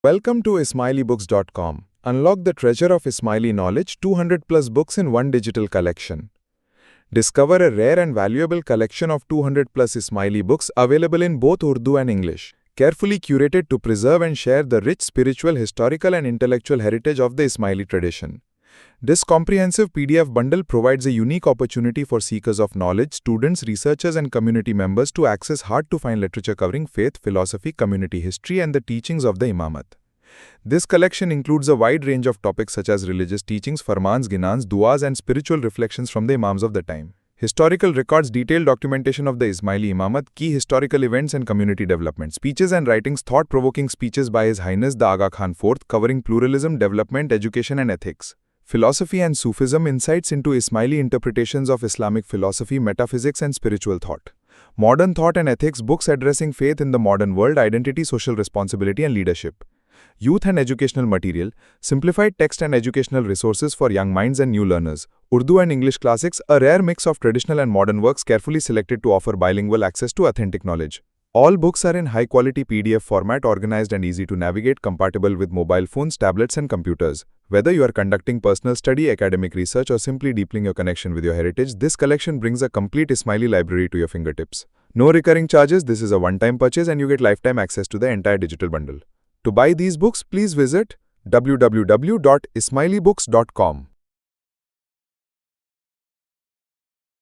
Welcome to IsmailiBooks.com. Unlock the treasure of Ismaili knowledge, 200 plus books in one digital collection. Discover a rare and valuable collection of 200 plus Ismaili books available in both Urdu and English, carefully curated to preserve and share the rich spiritual, historical and intellectual heritage of the Ismaili tradition. This comprehensive PDF bundle provides a unique opportunity for seekers of knowledge, students, researchers and community members to access hard-to-find literature covering faith, philosophy, community history and the teachings of the Imamat. This collection includes a wide range of topics such as religious teachings, farmans, ginans, duas and spiritual reflections from the Imams of the time. Historical records, detailed documentation of the Ismaili Imamat, key historical events and community development, speeches and writings, thought-provoking speeches by His Highness the Aga Khan IV covering pluralism, development, education and ethics. Philosophy and Sufism, insights into Ismaili interpretations of Islamic philosophy, metaphysics and spiritual thought. Modern thought and ethics, books addressing faith in the modern world, identity, social responsibility and leadership. Youth and educational material, simplified text and educational resources for young minds and new learners. Urdu and English classics, a rare mix of traditional and modern works carefully selected to offer bilingual access to authentic knowledge. All books are in high-quality PDF format, organized and easy to navigate, compatible with mobile phones, tablets and computers. Whether you are conducting personal study, academic research or simply deepening your connection with your heritage, this collection brings a complete Ismaili library to your fingertips. No recurring charges, this is a one-time purchase and you get lifetime access to the entire digital bundle. To buy these books, please visit www.ismailibooks.com.